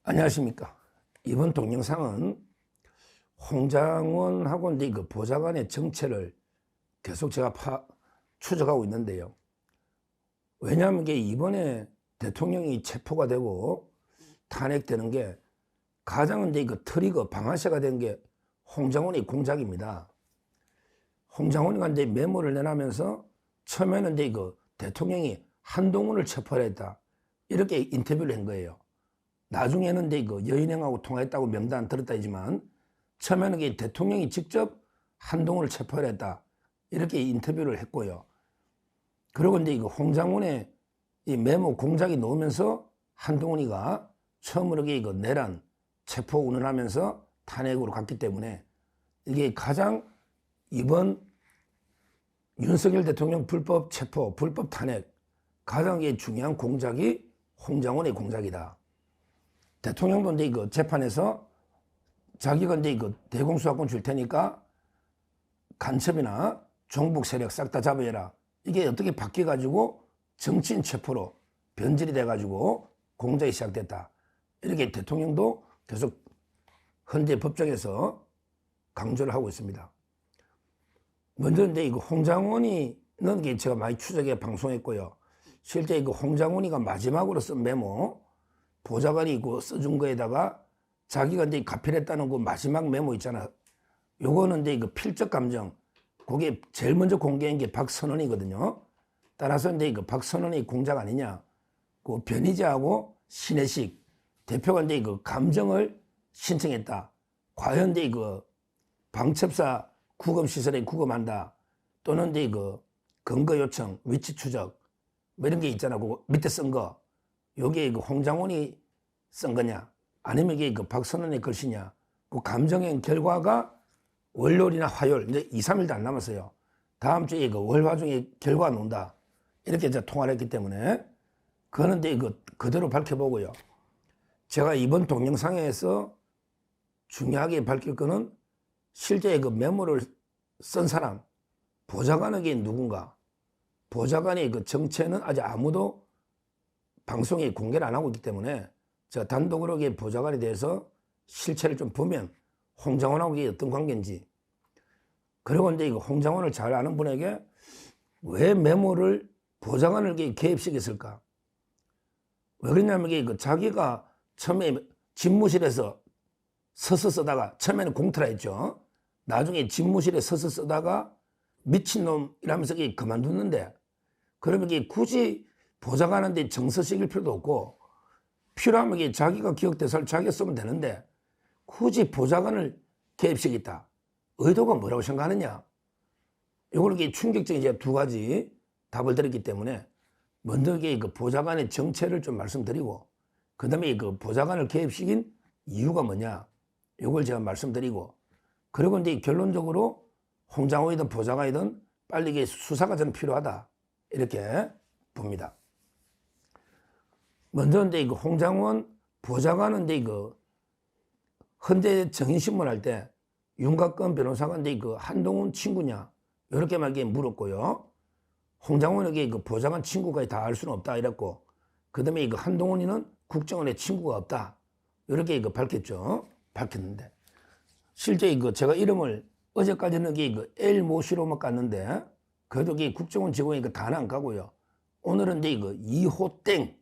안녕하십니까. 이번 동영상은 홍장원하고 이제 그 보좌관의 정체를 계속 제가 추적하고 있는데요. 왜냐하면 이게 이번에 대통령이 체포가 되고 탄핵되는 게 가장 이제 그 트리거 방아쇠가 된 게 홍장원의 공작입니다. 홍장원이가 이제 메모를 내놓으면서 처음에는 이제 그 대통령이 한동훈을 체포했다 이렇게 인터뷰를 한 거예요. 나중에는 이제 그 여인행하고 통화했다고 명단 들었다 하지만 처음에는 이 대통령이 직접 한동훈을 체포했다 이렇게 인터뷰를 했고요. 그리고 이제 그 홍장원의 이 메모 공작이 나오면서 한동훈이가 처음으로 그 내란 체포 운운하면서 탄핵으로 갔기 때문에 이게 가장 이번 윤석열 대통령 불법 체포, 불법 탄핵 가장 중요한 공작이 홍장원의 공작이다. 대통령도 이제 그 재판에서 자기가 이제 그 대공수사권 줄 테니까 간첩이나 종북 세력 싹 다 잡아야라. 이게 어떻게 바뀌어가지고 정치인 체포로 변질이 돼가지고 공작이 시작됐다. 이렇게 대통령도 계속 현재 법정에서 강조를 하고 있습니다. 먼저 이제 이거 홍장원이는 게 제가 많이 추적해 방송했고요. 실제 이거 홍장원이가 마지막으로 쓴 메모, 보좌관이 그 써준 거에다가 자기가 이제 가필했다는 그 마지막 메모 있잖아. 요거는 이제 그 필적 감정, 그게 제일 먼저 공개한 게 박선원이거든요. 따라서 이제 그 박선원의 공작 아니냐. 그 변희재하고 신혜식 대표가 이제 그 감정을 신청했다. 과연 이제 그 방첩사 구금시설에 구금한다. 또는 이제 그 근거 요청, 위치 추적, 뭐 이런 게 있잖아. 그 밑에 쓴 거. 요게 그 홍장원이 쓴 거냐, 아니면 이게 그 박선원의 글씨냐. 그 감정의 결과가 월요일이나 화요일, 이제 2, 3일도 안 남았어요. 다음 주에 그 월화 중에 결과가 나온다. 이렇게 이제 통화를 했기 때문에 그거는 이제 그대로 밝혀보고요. 제가 이번 동영상에서 중요하게 밝힐 거는 실제 그 메모를 쓴 사람, 보좌관에게 누군가, 보좌관의 그 정체는 아직 아무도 방송에 공개를 안 하고 있기 때문에 제가 단독으로 보좌관에 대해서 실체를 좀 보면 홍장원하고 이게 어떤 관계인지, 그리고 이제 이거 홍장원을 잘 아는 분에게 왜 메모를 보좌관을 개입시켰을까? 왜 그러냐면 이게 자기가 처음에 집무실에서 서서 쓰다가 처음에는 공투라 했죠. 나중에 집무실에 서서 쓰다가 미친놈이라면서 그만뒀는데, 그러면 이게 굳이 보좌관한테 정서시킬 필요도 없고 필요하면 이게 자기가 기억대사를 자기가 쓰면 되는데 굳이 보좌관을 개입시켰다. 의도가 뭐라고 생각하느냐? 이걸 충격적인 제가 두 가지 답을 드렸기 때문에 먼저 그 보좌관의 정체를 좀 말씀드리고, 그 다음에 그 보좌관을 개입시킨 이유가 뭐냐? 이걸 제가 말씀드리고, 그리고 이제 결론적으로 홍장원이든 보좌관이든 빨리 이게 수사가 저는 필요하다. 이렇게 봅니다. 먼저 이제 그 홍장원 보좌관은 이제 그 헌재 정인신문 할 때 윤곽근 변호사가 이제 그 한동훈 친구냐 이렇게 막 물었고요. 홍장원에게 그 보좌관 친구까지 다 알 수는 없다 이랬고, 그 다음에 그 한동훈이는 국정원에 친구가 없다 이렇게 밝혔죠. 밝혔는데 실제 제가 이름을 어제까지는 그 엘모시로만 깠는데 그래도 국정원 직원이 다는 안 까고요. 오늘은 이제 2호 땡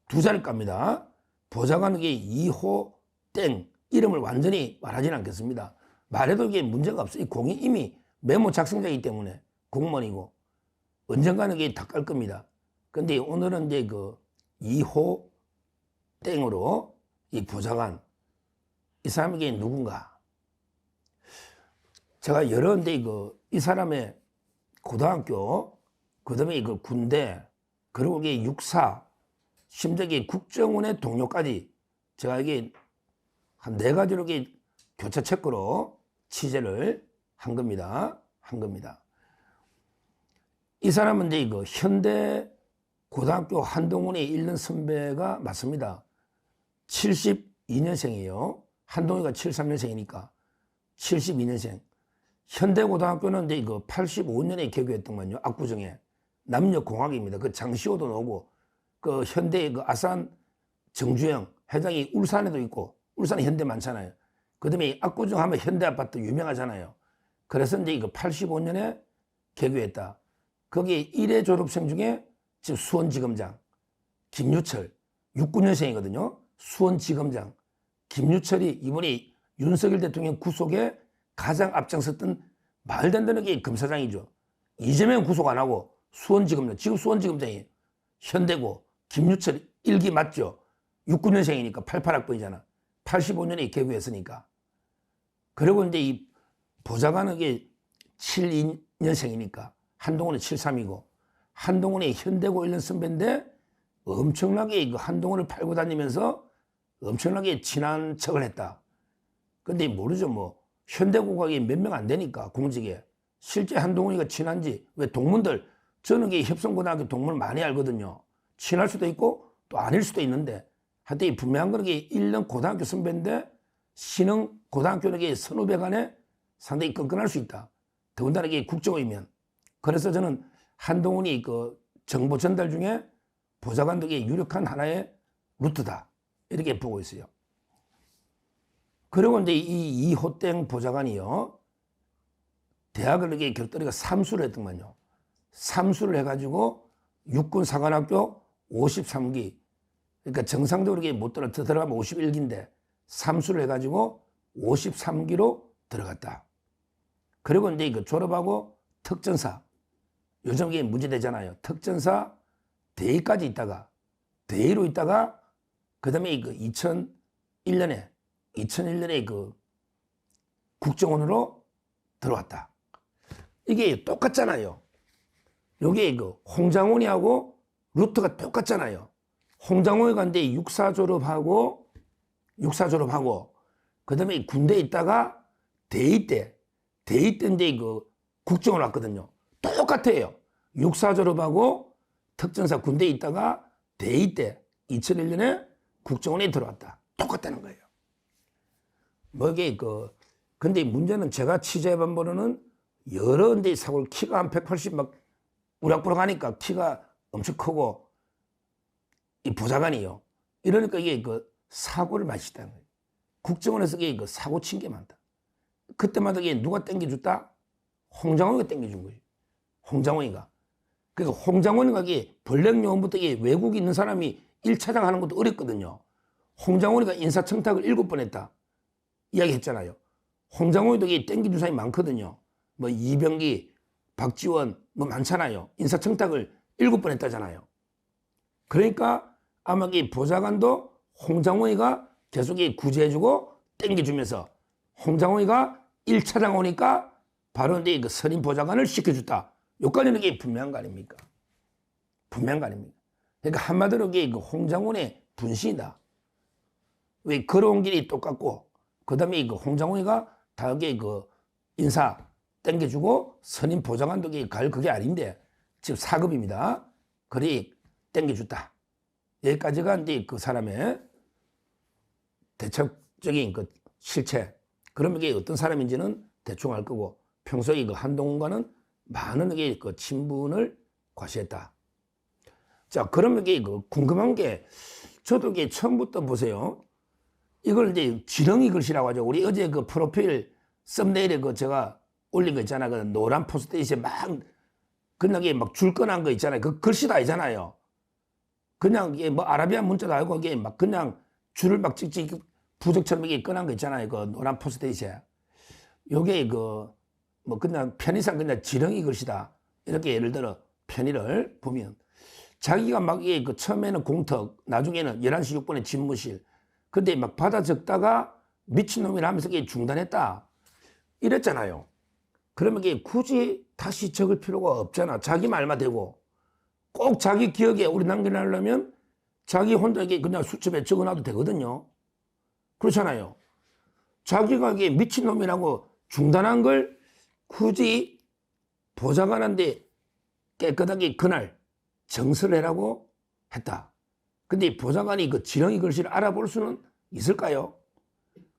두 자리 깝니다. 보좌관은 2호 땡 이름을 완전히 말하지는 않겠습니다. 말해도 이게 문제가 없어요. 이 공이 이미 메모 작성자이기 때문에 공무원이고 언젠가는 이게 다 깔 겁니다. 근데 오늘은 이제 2호 땡으로 이 보좌관, 이 사람이 누군가? 제가 여러 이제 이 사람의 고등학교, 그 다음에 군대, 그리고 육사, 심지어 국정원의 동료까지 제가 이게 한 4가지로 교차 체크로 취재를 한 겁니다. 이 사람은 이제 현대 고등학교 한동훈의 1년 선배가 맞습니다. 72년생이에요. 한동훈이가 73년생이니까 72년생. 현대고등학교는 이제 85년에 개교했더만요. 압구정에. 남녀공학입니다. 그 장시호도 나오고, 그 현대의 아산 정주영, 회장이 울산에도 있고, 울산에 현대 많잖아요. 그 다음에 압구정 하면 현대아파트 유명하잖아요. 그래서 이제 이거 85년에 개교했다. 거기 1회 졸업생 중에 지금 수원지검장 김유철 69년생이거든요. 수원지검장 김유철이 이번에 윤석열 대통령 구속에 가장 앞장섰던 말도 안 되는 게 검사장이죠. 이재명 구속 안 하고 수원지검장, 지금 수원지검장이에요. 현대고 김유철 1기 맞죠? 69년생이니까 88학번이잖아. 85년에 개교했으니까. 그리고 이제 이 보좌관은 게 72년생이니까 한동훈은 73이고 한동훈이 현대고 1년 선배인데 엄청나게 그 한동훈을 팔고 다니면서 엄청나게 친한 척을 했다. 근데 모르죠. 뭐 현대고가 몇 명 안 되니까 공직에. 실제 한동훈이가 친한지. 왜 동문들, 저는 협성고등학교 동문을 많이 알거든요. 친할 수도 있고 또 아닐 수도 있는데 하여튼 분명한 건 1년 고등학교 선배인데 신흥 고등학교는 선후배 간에 상당히 끈끈할 수 있다. 더군다나 이게 국정이면. 그래서 저는 한동훈이 그 정보 전달 중에 보좌관들에게 유력한 하나의 루트다. 이렇게 보고 있어요. 그리고 이제 이 이호땡 보좌관이요. 대학을 이렇게 곁들이가 삼수를 했더만요. 삼수를 해가지고 육군사관학교 53기. 그러니까 정상적으로 못 들어가면 51기인데 삼수를 해가지고 53기로 들어갔다. 그리고 이제 그 졸업하고 특전사. 요즘 이게 문제되잖아요. 특전사 대위까지 있다가, 대위로 있다가, 그 다음에 그 2001년에 그 국정원으로 들어왔다. 이게 똑같잖아요. 요게 그 홍장훈이하고 루트가 똑같잖아요. 홍장훈이가 이제 육사 졸업하고, 그 다음에 군대에 있다가 대위 때 이제 그 국정원 왔거든요. 똑같아요. 육사 졸업하고 특전사 군대에 있다가 대위 때 2001년에 국정원에 들어왔다. 똑같다는 거예요. 뭐 이게 근데 문제는 제가 취재해본 바로는 여러 데 사고를 키가 한 180 막 우락부락 하니까 키가 엄청 크고 이 보좌관이요. 이러니까 이게 사고를 많이 치다는 거예요. 국정원에서 이게 사고 친 게 많다. 그때마다 이게 누가 땡겨줬다? 홍장원이가 땡겨준 거예요. 홍장원이가. 그러니까 홍장원이가 이게 벌령요원부터 이게 외국에 있는 사람이 1차장 하는 것도 어렵거든요. 홍장원이가 인사청탁을 7번 했다. 이야기 했잖아요. 홍장원이도 이게 땡겨준 사람이 많거든요. 뭐 이병기, 박지원 뭐 많잖아요. 인사청탁을 7번 했다잖아요. 그러니까 아마 이 보좌관도 홍장원이가 계속 구제해주고 땡겨주면서 홍장원이가 1차장 오니까 바로 이제 그 선임 보좌관을 시켜줬다. 여기까지는 이게 분명한 거 아닙니까? 분명한 거 아닙니까? 그러니까 한마디로 이게 그 홍장원의 분신이다. 왜 걸어온 길이 똑같고, 그 다음에 그 홍장원이가 다르게 인사 땡겨주고 선임 보좌관도 갈 그게 아닌데 지금 4급입니다. 그리 땡겨줬다. 여기까지가 이제 그 사람의 대체적인 실체. 그러면 이게 어떤 사람인지는 대충 알 거고, 평소에 한동훈과는 많은 친분을 과시했다. 자, 그러면 이게 궁금한 게, 저도 이게 처음부터 보세요. 이걸 이제 지렁이 글씨라고 하죠. 우리 어제 프로필 썸네일에 제가 올린 거 있잖아요. 노란 포스트잇에 그냥 이게 줄 꺼난 거 있잖아요. 그 글씨도 아니잖아요. 그냥 이게 뭐 아라비아 문자도 아니고 이게 그냥 줄을 찍지 부적처럼 이게 꺼난 거 있잖아요. 노란 포스트잇에. 요게 뭐 그냥 편의상 그냥 지렁이 글씨다. 이렇게 예를 들어 편의를 보면 자기가 이게 처음에는 공턱, 나중에는 11시 6분에 집무실. 근데 받아 적다가 미친놈이라 하면서 이게 중단했다. 이랬잖아요. 그러면 이게 굳이 다시 적을 필요가 없잖아. 자기 말만 되고. 꼭 자기 기억에 우리 남겨놓으려면 자기 혼자 이게 그냥 수첩에 적어놔도 되거든요. 그렇잖아요. 자기가 이게 미친놈이라고 중단한 걸 굳이 보좌관한테 깨끗하게 그날 정서를 해라고 했다. 근데 보좌관이 지렁이 글씨를 알아볼 수는 있을까요?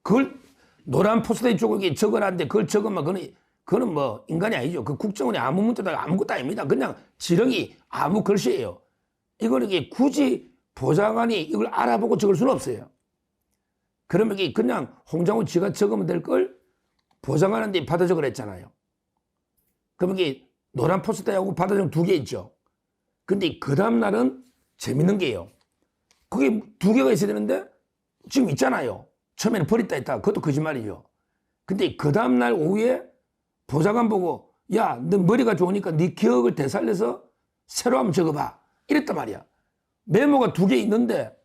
그걸 노란 포스트잇 쪽에 적어놨는데 그걸 적으면 그거는 뭐 인간이 아니죠. 그 국정원이 아무 문제도 아무것도 아닙니다. 그냥 지렁이 아무 글씨예요. 이걸 굳이 보좌관이 이걸 알아보고 적을 수는 없어요. 그러면 이게 그냥 홍장호 지가 적으면 될 걸 보장하는데 받아 적으라 했잖아요. 그러면 이게 노란 포스터하고 받아 적은 2개 있죠. 근데 그 다음날은 재밌는 게요. 그게 2개가 있어야 되는데 지금 있잖아요. 처음에는 버렸다 했다. 그것도 거짓말이죠. 근데 그 다음날 오후에 보좌관 보고 야, 너 머리가 좋으니까 네 기억을 되살려서 새로 한번 적어봐. 이랬단 말이야. 메모가 2개 있는데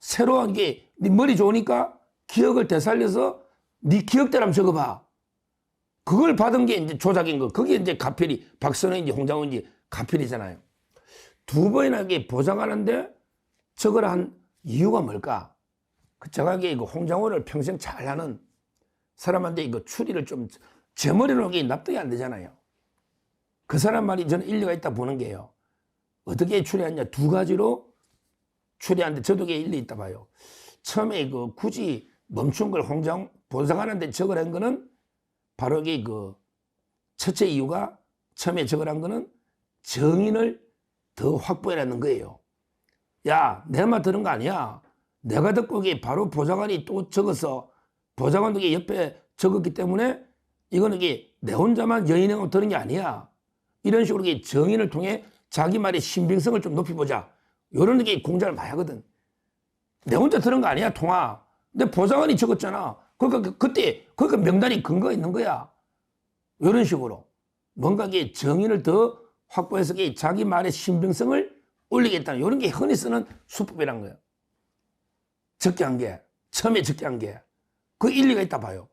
새로 한 게 네 머리 좋으니까 기억을 되살려서 네 기억대로 한번 적어봐. 그걸 받은 게 이제 조작인 거. 그게 이제 가필이 박선호인지 홍장호인지 가필이잖아요. 2번이나 이게 보장하는데 적으라 한 이유가 뭘까? 제가 이거 홍장호를 평생 잘하는 사람한테 이거 추리를 좀 제 머리로는 이게 납득이 안 되잖아요. 그 사람 말이 저는 일리가 있다 보는 게요. 어떻게 추리했냐? 2가지로 추리하는데 저도 이게 일리 있다 봐요. 처음에 그 굳이 멈춘 걸 보장하는데 적으라는 거는 바로 이게 그 첫째 이유가 처음에 적으란 거는 정인을 더 확보해라는 거예요. 야, 내 말 들은 거 아니야. 내가 듣고 이게 바로 보좌관이 또 적어서 보좌관도 이게 옆에 적었기 때문에 이거는 이게 내 혼자만 여인행을 들은 게 아니야. 이런 식으로 이게 정인을 통해 자기 말의 신빙성을 좀 높여보자. 이런 게 공작을 많이 하거든. 내 혼자 들은 거 아니야, 통화. 근데 보좌관이 적었잖아. 그러니까 그때 그러니까 명단이 근거가 있는 거야. 이런 식으로 뭔가 이게 정인을 더 확보해서 자기 말의 신빙성을 올리겠다는 이런 게 흔히 쓰는 수법이란 거예요. 적게 한 게, 처음에 적게 한 게. 그 일리가 있다 봐요.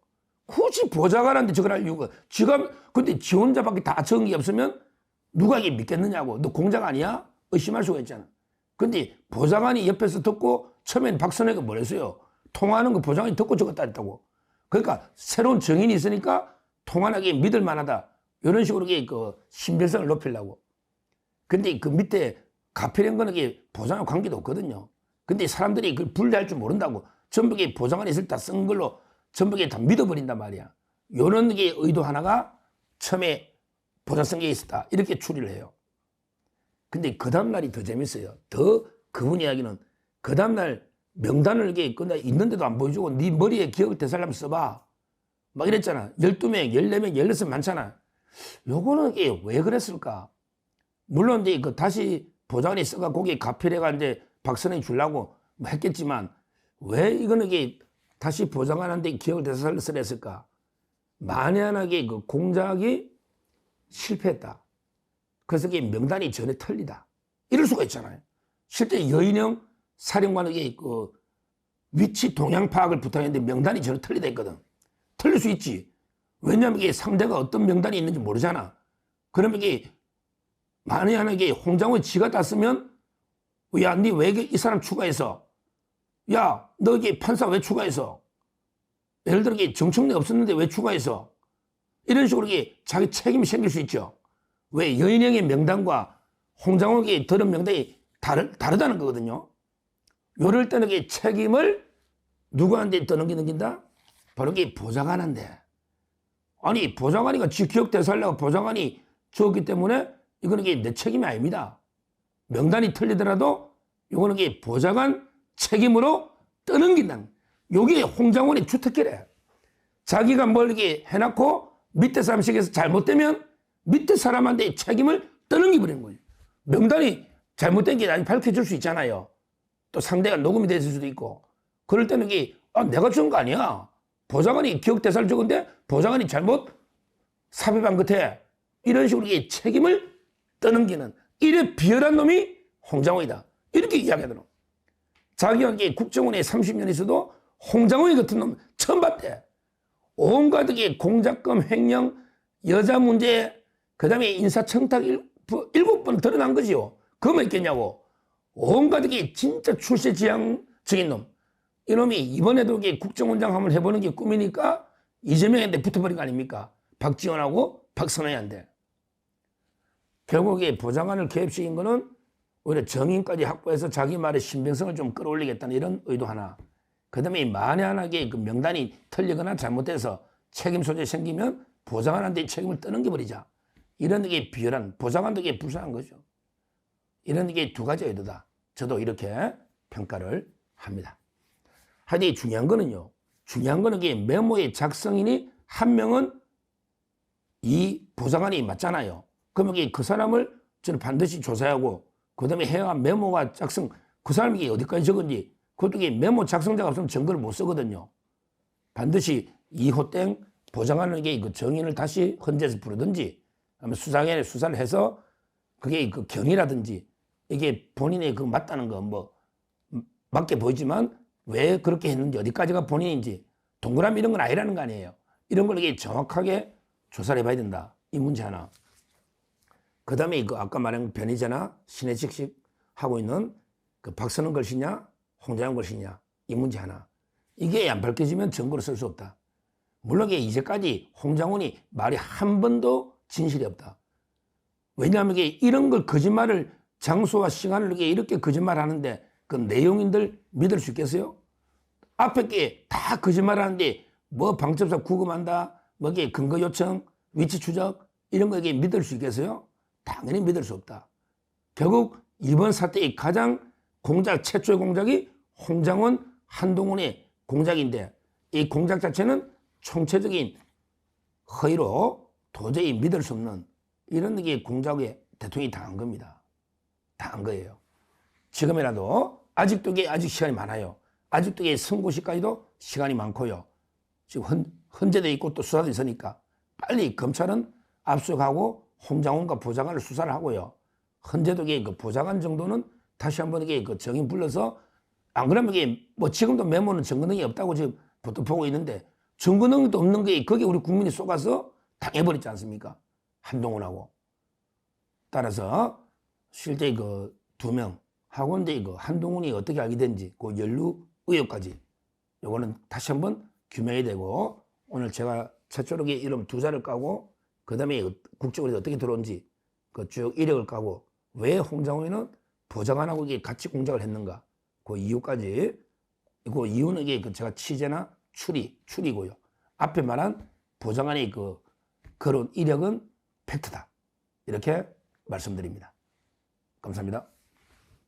굳이 보좌관한테 적을 할 이유가, 지가, 근데 지 혼자밖에 다 적은 게 없으면 누가 이게 믿겠느냐고. 너 공작 아니야? 의심할 수가 있잖아. 근데 보좌관이 옆에서 듣고 처음에는 박선혜가 뭐랬어요? 통화하는 거 보좌관이 듣고 적었다 했다고. 그러니까 새로운 정인이 있으니까 통화하게 믿을 만하다. 이런 식으로 그 신빙성을 높이려고. 근데 그 밑에 가필한 거는 보좌관 관계도 없거든요. 근데 사람들이 그걸 분리할 줄 모른다고. 전부 보좌관이 있을 때 쓴 걸로 전부 다 믿어버린단 말이야. 요런 게 의도 하나가 처음에 보좌 쓴 게 있었다. 이렇게 추리를 해요. 근데 그 다음날이 더 재밌어요. 더 그분 이야기는 그 다음날 명단을 이게 있는데도 안 보여주고 네 머리에 기억을 되살려면 써봐. 막 이랬잖아. 12명, 14명, 16명 많잖아. 요거는 이게 왜 그랬을까? 물론 이제 그 다시 보좌관이 써가 거기에 가필해가 이제 박선생이 주려고 뭐 했겠지만 왜 이거는 이게 다시 보좌관한테 기억을 되살려서 했을까? 만연하게 그 공작이 실패했다. 그래서 이게 명단이 전에 틀리다. 이럴 수가 있잖아요. 실제 여인영 사령관에게 그 위치 동향 파악을 부탁했는데 명단이 전혀 틀리다 했거든. 틀릴 수 있지. 왜냐하면 이게 상대가 어떤 명단이 있는지 모르잖아. 그러면 이게 만약에 홍장호의 지가 다 쓰면 야, 니 왜 이 사람 추가해서? 야, 너 이게 판사 왜 추가해서? 예를 들어 이게 정청래 없었는데 왜 추가해서? 이런 식으로 이게 자기 책임이 생길 수 있죠. 왜 여인영의 명단과 홍장호에게 들은 명단이 다르다는 거거든요. 이럴 때는 이게 책임을 누구한테 떠넘긴다? 바로 이게 보좌관한테. 아니, 보좌관이가 지 기억 되살려고 보좌관이 주었기 때문에 이거는 이게 내 책임이 아닙니다. 명단이 틀리더라도 이거는 이게 보좌관 책임으로 떠넘긴다. 요게 홍장원의 주특기래. 자기가 뭘 이렇게 해놓고 밑에 사람 식에서 잘못되면 밑에 사람한테 책임을 떠넘기버리는 거예요. 명단이 잘못된 게 나중에 밝혀질 수 있잖아요. 또 상대가 녹음이 됐을 수도 있고. 그럴 때는 이게 내가 준 거 아니야. 보좌관이 기억대사를 적은데 보좌관이 잘못 삽입한 끝에 이런 식으로 이게 책임을 떠넘기는 이래 비열한 놈이 홍장호이다. 이렇게 이야기하더라고. 자기가 국정원에 30년 있어도 홍장호이 같은 놈 처음 봤대. 온갖 게 공작금, 횡령, 여자 문제, 그 다음에 인사청탁 7번 드러난 거지요. 그거만 있겠냐고. 온갖 게 진짜 출세지향적인 놈. 이놈이 이번에도 국정원장 한번 해보는 게 꿈이니까 이재명한테 붙어버린 거 아닙니까? 박지원하고 박선호한테. 결국에 보좌관을 개입시킨 거는 오히려 정인까지 확보해서 자기 말의 신빙성을 좀 끌어올리겠다는 이런 의도 하나. 그 다음에 만연하게 그 명단이 틀리거나 잘못돼서 책임 소재 생기면 보좌관한테 책임을 떠넘겨버리자. 이런 게 비열한, 보좌관도 이게 불쌍한 거죠. 이런 게 2가지 의도다. 저도 이렇게 평가를 합니다. 하여튼 중요한 거는요. 중요한 거는 게 메모의 작성인이 한 명은 이 보좌관이 맞잖아요. 그러면 그 사람을 저는 반드시 조사하고 그다음에 해야 메모가 작성 그 사람이 어디까지 적은지 그것도 메모 작성자가 없으면 증거를 못 쓰거든요. 반드시 이호땡 보좌관은 그 정인을 다시 헌재에서 부르든지 아니면 수사관에 수사를 해서 그게 그 경위라든지 이게 본인의 그 맞다는 거 뭐 맞게 보이지만 왜 그렇게 했는지 어디까지가 본인인지 동그라미 이런 건 아니라는 거 아니에요. 이런 걸 이게 정확하게 조사를 해봐야 된다. 이 문제 하나. 그 다음에 그 아까 말한 변희재나 신해측식 하고 있는 그 박선원 글씨냐 홍장훈 글씨냐 이 문제 하나. 이게 안 밝혀지면 증거로 쓸 수 없다. 물론 이제까지 홍장훈이 말이 한 번도 진실이 없다. 왜냐하면 이런 걸 거짓말을 장소와 시간을 이렇게 거짓말 하는데 그 내용인들 믿을 수 있겠어요? 앞에 게 다 거짓말 하는데 뭐 방첩사 구금한다, 뭐 이게 근거 요청, 위치 추적 이런 거 믿을 수 있겠어요? 당연히 믿을 수 없다. 결국 이번 사태의 가장 공작, 최초의 공작이 홍장훈, 한동훈의 공작인데 이 공작 자체는 총체적인 허위로 도저히 믿을 수 없는 이런 게 공작에 대통령이 당한 겁니다. 당한 거예요. 지금이라도 아직도 아직 시간이 많아요. 아직도 선고시까지도 시간이 많고요. 지금 헌재돼 있고 또 수사도 있으니까 빨리 검찰은 압수하고 홍장훈과 보좌관을 수사를 하고요. 헌재도 그 보좌관 정도는 다시 한번 그 정인 불러서 안 그러면 뭐 지금도 메모는 증거능이 없다고 지금 보통 보고 있는데 증거능도 없는 게 거기에 우리 국민이 속아서 당해버렸지 않습니까? 한동훈하고. 따라서 실제 그 두 명 하고 이제 그 한동훈이 어떻게 알게 된지 그 연루 의혹까지 요거는 다시 한번 규명이 되고 오늘 제가 최초로 이름 두 자를 까고 그 다음에 국적으로 어떻게 들어온지 그 쭉 이력을 까고 왜 홍장훈이는 보좌관하고 같이 공작을 했는가 그 이유까지 그 이유는 그 제가 취재나 추리고요. 앞에 말한 보좌관의 그 그런 이력은 팩트다. 이렇게 말씀드립니다. 감사합니다.